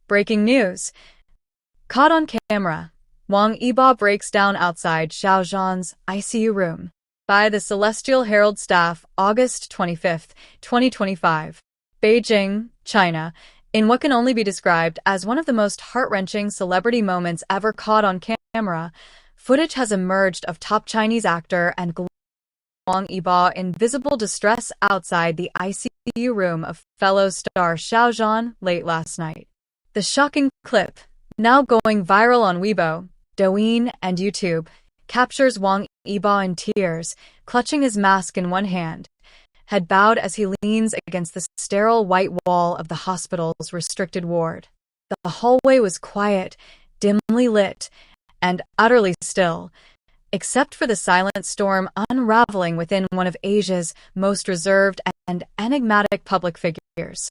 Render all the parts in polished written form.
Breaking news. Caught on camera. Wang Yibo breaks down outside Xiao Zhan's ICU room. By the Celestial Herald staff, August 25, 2025. Beijing, China. In what can only be described as one of the most heart-wrenching celebrity moments ever caught on camera, footage has emerged of top Chinese actor and Wang Yibo in visible distress outside the ICU room of fellow star Xiao Zhan late last night. The shocking clip, now going viral on Weibo, Douyin, and YouTube, captures Wang Yibo in tears, clutching his mask in one hand, head bowed as he leans against the sterile white wall of the hospital's restricted ward. The hallway was quiet, dimly lit, and utterly still, except for the silent storm unraveling within one of Asia's most reserved and enigmatic public figures.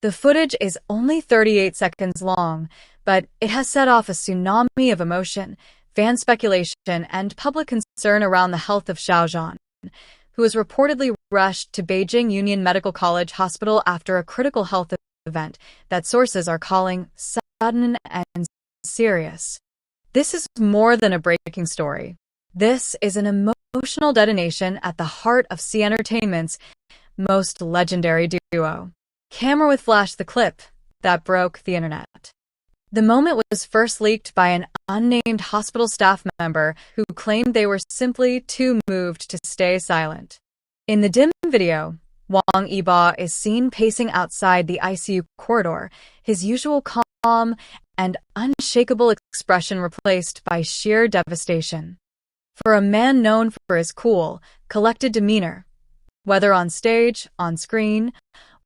The footage is only 38 seconds long, but it has set off a tsunami of emotion, fan speculation, and public concern around the health of Xiao Zhan, who was reportedly rushed to Beijing Union Medical College Hospital after a critical health event that sources are calling sudden and serious. This is more than a breaking story. This is an emotional detonation at the heart of C Entertainment's most legendary duo. Camera with flash the clip that broke the internet. The moment was first leaked by an unnamed hospital staff member who claimed they were simply too moved to stay silent. In the dim video, Wang Yibo is seen pacing outside the ICU corridor, his usual calm and unshakable expression replaced by sheer devastation. For a man known for his cool, collected demeanor, whether on stage, on screen,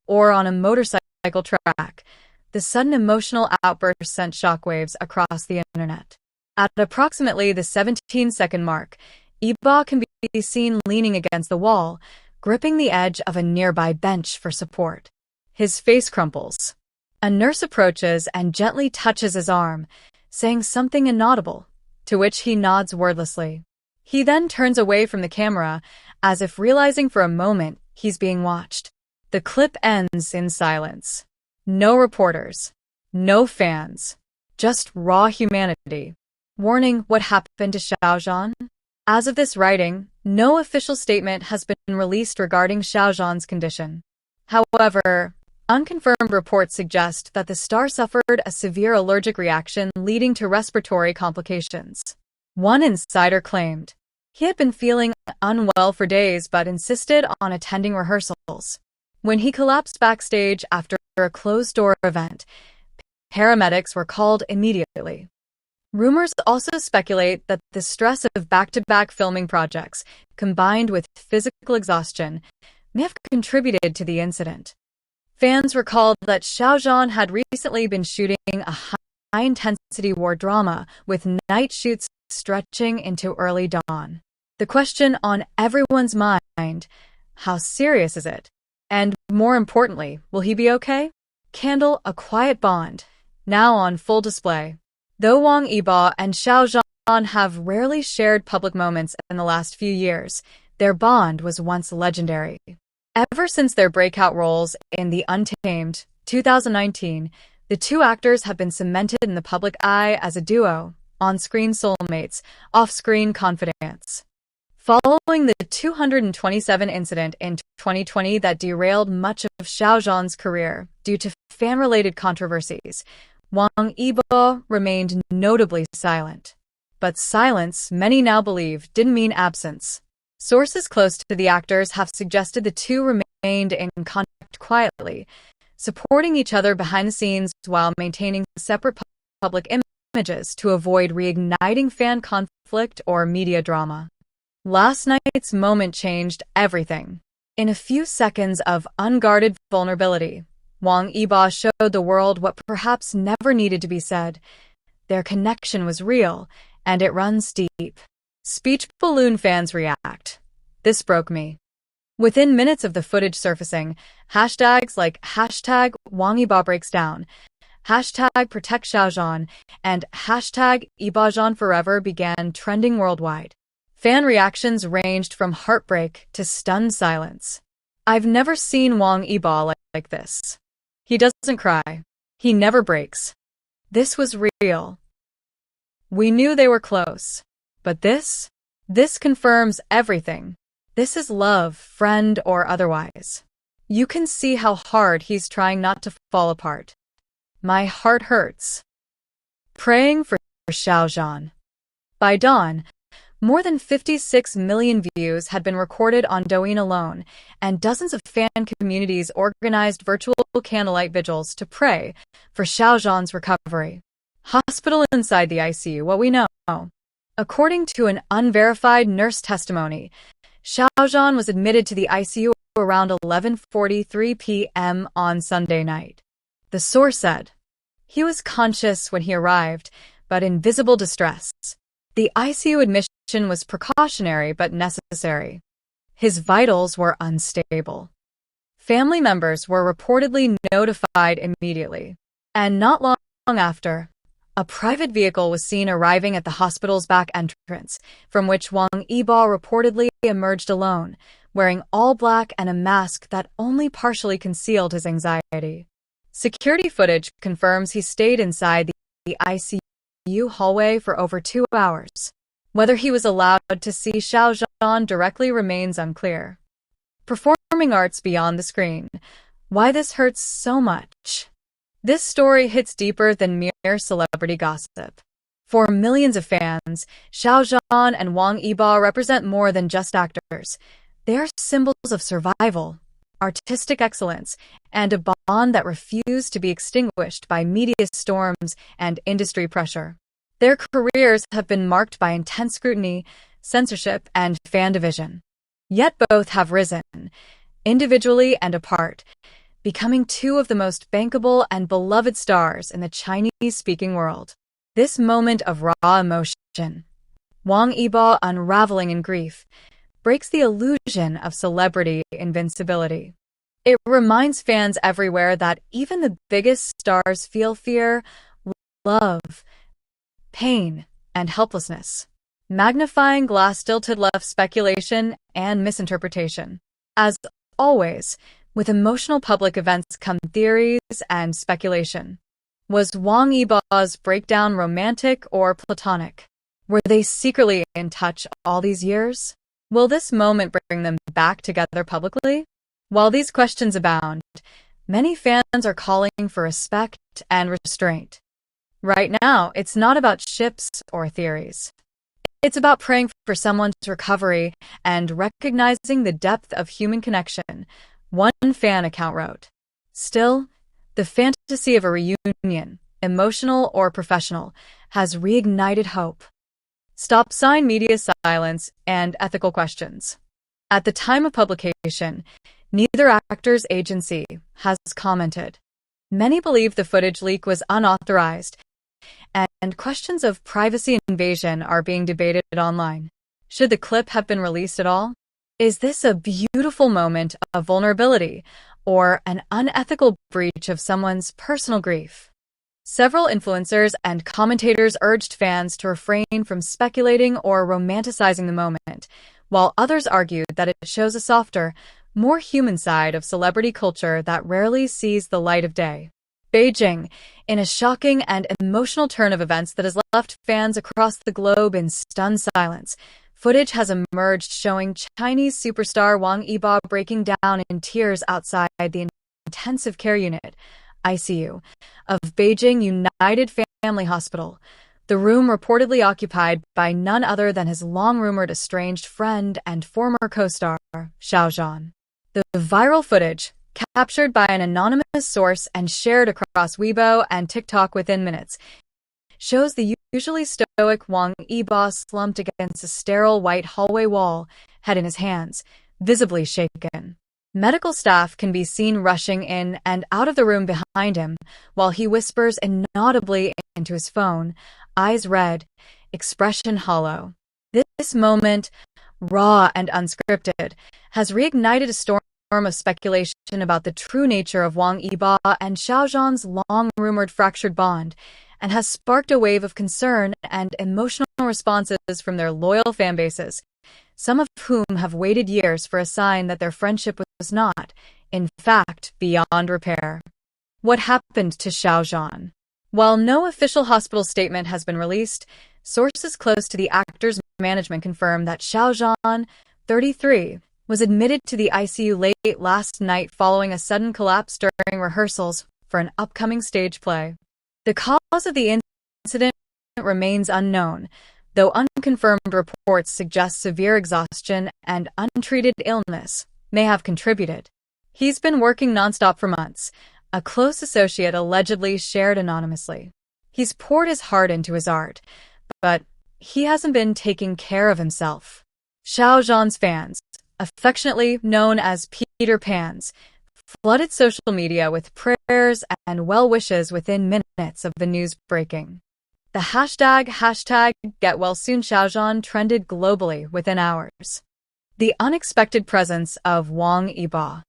or on a motorcycle track, the sudden emotional outburst sent shockwaves across the internet. At approximately the 17-second mark, Yibo can be seen leaning against the wall, gripping the edge of a nearby bench for support. His face crumples. A nurse approaches and gently touches his arm, saying something inaudible, to which he nods wordlessly. He then turns away from the camera, as if realizing for a moment he's being watched. The clip ends in silence. No reporters. No fans. Just raw humanity. Warning: what happened to Xiao Zhan? As of this writing, no official statement has been released regarding Xiao Zhan's condition. However, unconfirmed reports suggest that the star suffered a severe allergic reaction leading to respiratory complications. One insider claimed he had been feeling unwell for days but insisted on attending rehearsals. When he collapsed backstage after a closed-door event, paramedics were called immediately. Rumors also speculate that the stress of back-to-back filming projects, combined with physical exhaustion, may have contributed to the incident. Fans recalled that Xiao Zhan had recently been shooting a high-intensity war drama, with night shoots stretching into early dawn. The question on everyone's mind: how serious is it? And more importantly, will he be okay? Candle, a quiet bond, now on full display. Though Wang Yibo and Xiao Zhan have rarely shared public moments in the last few years, their bond was once legendary. Ever since their breakout roles in The Untamed, 2019, the two actors have been cemented in the public eye as a duo, on-screen soulmates, off-screen confidants. Following the 227 incident in 2020 that derailed much of Xiao Zhan's career due to fan-related controversies, Wang Yibo remained notably silent. But silence, many now believe, didn't mean absence. Sources close to the actors have suggested the two remained in contact quietly, supporting each other behind the scenes while maintaining separate public images to avoid reigniting fan conflict or media drama. Last night's moment changed everything. In a few seconds of unguarded vulnerability, Wang Yibo showed the world what perhaps never needed to be said. Their connection was real, and it runs deep. Speech balloon fans react. This broke me. Within minutes of the footage surfacing, hashtags like hashtag Wang Yibo breaks down, hashtag protect Xiao Zhan, and hashtag YiZhan forever began trending worldwide. Fan reactions ranged from heartbreak to stunned silence. I've never seen Wang Yibo like this. He doesn't cry. He never breaks. This was real. We knew they were close. But this confirms everything. This is love, friend or otherwise. You can see how hard he's trying not to fall apart. My heart hurts. Praying for Xiao Zhan. By dawn, more than 56 million views had been recorded on Douyin alone, and dozens of fan communities organized virtual candlelight vigils to pray for Xiao Zhan's recovery. Hospital inside the ICU, what we know. According to an unverified nurse testimony, Xiao Zhan was admitted to the ICU around 11:43 p.m. on Sunday night. The source said, he was conscious when he arrived, but in visible distress. The ICU admission was precautionary but necessary. His vitals were unstable. Family members were reportedly notified immediately. And not long after, a private vehicle was seen arriving at the hospital's back entrance, from which Wang Yibo reportedly emerged alone, wearing all black and a mask that only partially concealed his anxiety. Security footage confirms he stayed inside the ICU hallway for over 2 hours. Whether he was allowed to see Xiao Zhan directly remains unclear. Performing arts beyond the screen. Why this hurts so much? This story hits deeper than mere celebrity gossip. For millions of fans, Xiao Zhan and Wang Yibo represent more than just actors. They are symbols of survival, artistic excellence, and a bond that refused to be extinguished by media storms and industry pressure. Their careers have been marked by intense scrutiny, censorship, and fan division. Yet both have risen, individually and apart, becoming two of the most bankable and beloved stars in the Chinese-speaking world. This moment of raw emotion, Wang Yibo unraveling in grief, breaks the illusion of celebrity invincibility. It reminds fans everywhere that even the biggest stars feel fear, love, pain, and helplessness. Magnifying glass tilted left speculation and misinterpretation. As always, with emotional public events come theories and speculation. Was Wang Yibo's breakdown romantic or platonic? Were they secretly in touch all these years? Will this moment bring them back together publicly? While these questions abound, many fans are calling for respect and restraint. Right now, it's not about ships or theories. It's about praying for someone's recovery and recognizing the depth of human connection, one fan account wrote. Still, the fantasy of a reunion, emotional or professional, has reignited hope. Stop sign media silence and ethical questions. At the time of publication, neither actor's agency has commented. Many believe the footage leak was unauthorized, and questions of privacy invasion are being debated online. Should the clip have been released at all? Is this a beautiful moment of vulnerability or an unethical breach of someone's personal grief? Several influencers and commentators urged fans to refrain from speculating or romanticizing the moment, while others argued that it shows a softer, more human side of celebrity culture that rarely sees the light of day. Beijing, in a shocking and emotional turn of events that has left fans across the globe in stunned silence, footage has emerged showing Chinese superstar Wang Yibo breaking down in tears outside the intensive care unit, ICU, of Beijing United Family Hospital, the room reportedly occupied by none other than his long-rumored estranged friend and former co-star, Xiao Zhan. The viral footage, captured by an anonymous source and shared across Weibo and TikTok within minutes, shows the usually stoic Wang Yibo slumped against a sterile white hallway wall, head in his hands, visibly shaken. Medical staff can be seen rushing in and out of the room behind him, while he whispers inaudibly into his phone, eyes red, expression hollow. This moment, raw and unscripted, has reignited a storm of speculation about the true nature of Wang Yibo and Xiao Zhan's long-rumored fractured bond, and has sparked a wave of concern and emotional responses from their loyal fan bases, some of whom have waited years for a sign that their friendship was not, in fact, beyond repair. What happened to Xiao Zhan? While no official hospital statement has been released, sources close to the actor's management confirm that Xiao Zhan, 33, was admitted to the ICU late last night following a sudden collapse during rehearsals for an upcoming stage play. The cause of the incident remains unknown, though unconfirmed reports suggest severe exhaustion and untreated illness may have contributed. He's been working nonstop for months, a close associate allegedly shared anonymously. He's poured his heart into his art, but he hasn't been taking care of himself. Xiao Zhan's fans, affectionately known as Peter Pans, flooded social media with prayers and well wishes within minutes of the news breaking. The hashtag #GetWellSoon Xiao Zhan trended globally within hours. The unexpected presence of Wang Yibo.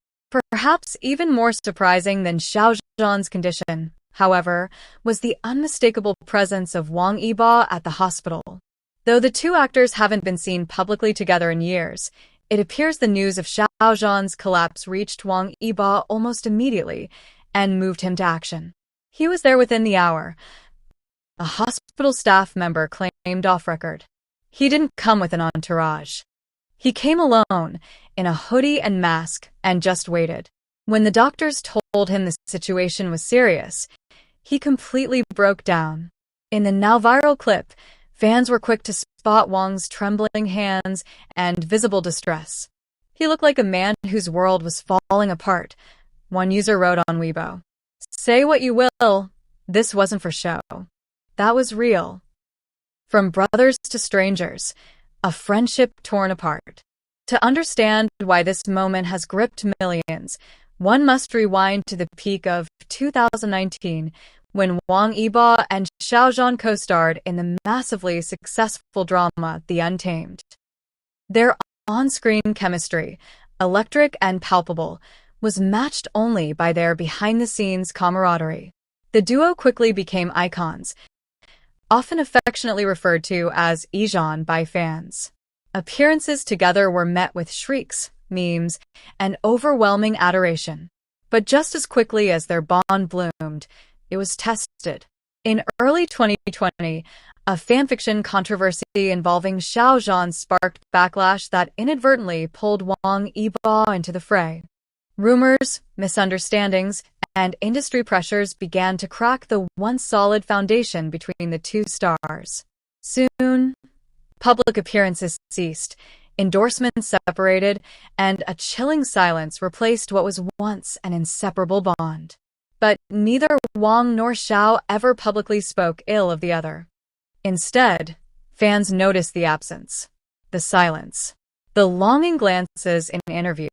Perhaps even more surprising than Xiao Zhan's condition, however, was the unmistakable presence of Wang Yibo at the hospital. Though the two actors haven't been seen publicly together in years, it appears the news of Xiao Zhan's collapse reached Wang Yibo almost immediately and moved him to action. He was there within the hour, a hospital staff member claimed off-record. He didn't come with an entourage. He came alone, in a hoodie and mask, and just waited. When the doctors told him the situation was serious, he completely broke down. In the now viral clip, fans were quick to spot Wang's trembling hands and visible distress. He looked like a man whose world was falling apart, one user wrote on Weibo. Say what you will, this wasn't for show. That was real. From brothers to strangers, a friendship torn apart. To understand why this moment has gripped millions, one must rewind to the peak of 2019, when Wang Yibo and Xiao Zhan co-starred in the massively successful drama The Untamed. Their on-screen chemistry, electric and palpable, was matched only by their behind-the-scenes camaraderie. The duo quickly became icons, often affectionately referred to as YiZhan by fans. Appearances together were met with shrieks, memes, and overwhelming adoration. But just as quickly as their bond bloomed, it was tested. In early 2020, a fanfiction controversy involving Xiao Zhan sparked backlash that inadvertently pulled Wang Yibo into the fray. Rumors, misunderstandings, and industry pressures began to crack the once solid foundation between the two stars. Soon, public appearances ceased, endorsements separated, and a chilling silence replaced what was once an inseparable bond. But neither Wang nor Xiao ever publicly spoke ill of the other. Instead, fans noticed the absence, the silence, the longing glances in interviews,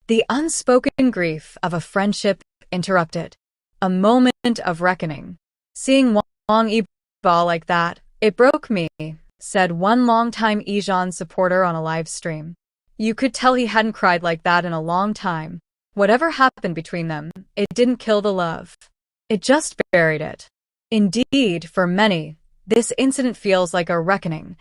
the unspoken grief of a friendship interrupted, a moment of reckoning. Seeing Wang Yibo like that, it broke me, said one longtime YiZhan supporter on a live stream. You could tell he hadn't cried like that in a long time. Whatever happened between them, it didn't kill the love. It just buried it. Indeed, for many, this incident feels like a reckoning,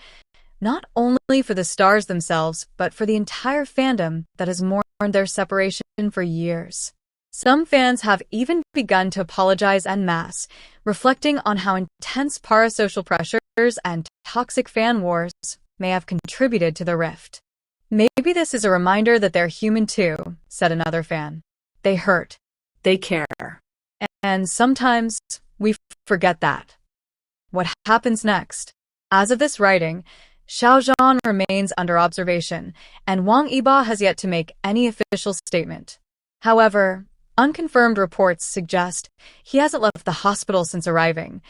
not only for the stars themselves, but for the entire fandom that has mourned their separation for years. Some fans have even begun to apologize en masse, reflecting on how intense parasocial pressures and toxic fan wars may have contributed to the rift. Maybe this is a reminder that they're human too, said another fan. They hurt. They care. And sometimes we forget that. What happens next? As of this writing, Xiao Zhan remains under observation, and Wang Yibo has yet to make any official statement. However, unconfirmed reports suggest he hasn't left the hospital since arriving,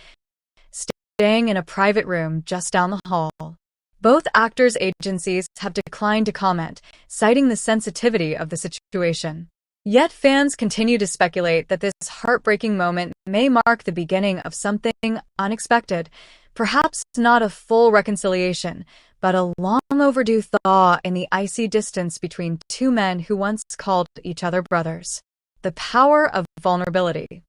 staying in a private room just down the hall. Both actors' agencies have declined to comment, citing the sensitivity of the situation. Yet fans continue to speculate that this heartbreaking moment may mark the beginning of something unexpected, perhaps not a full reconciliation, but a long overdue thaw in the icy distance between two men who once called each other brothers. The power of vulnerability.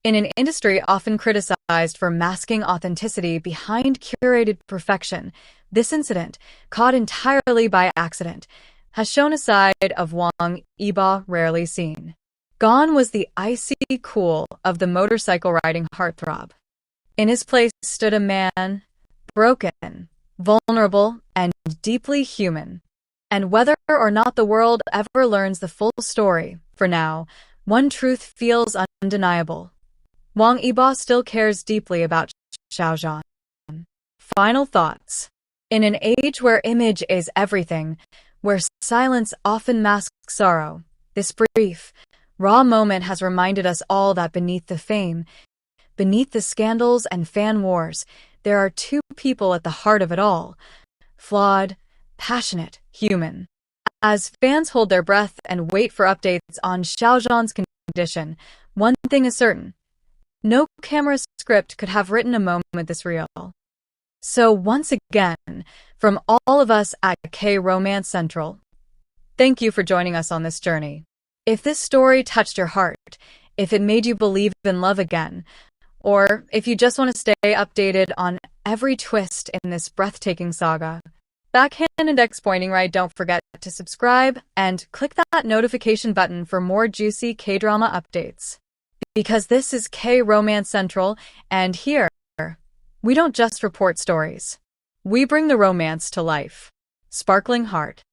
In an industry often criticized for masking authenticity behind curated perfection, this incident, caught entirely by accident, has shown a side of Wang Yibo rarely seen. Gone was the icy cool of the motorcycle-riding heartthrob. In his place stood a man, broken, vulnerable, and deeply human. And whether or not the world ever learns the full story, for now, one truth feels undeniable. Wang Yibo still cares deeply about Xiao Zhan. Final thoughts. In an age where image is everything, where silence often masks sorrow, this brief, raw moment has reminded us all that beneath the fame, beneath the scandals and fan wars, there are two people at the heart of it all: flawed, passionate, human. As fans hold their breath and wait for updates on Xiao Zhan's condition, one thing is certain: no camera script could have written a moment this real. So once again, from all of us at K Romance Central, thank you for joining us on this journey. If this story touched your heart, if it made you believe in love again, or if you just want to stay updated on every twist in this breathtaking saga, backhand index pointing right, don't forget to subscribe and click that notification button for more juicy K-drama updates. Because this is K Romance Central, and here, we don't just report stories. We bring the romance to life. Sparkling Heart.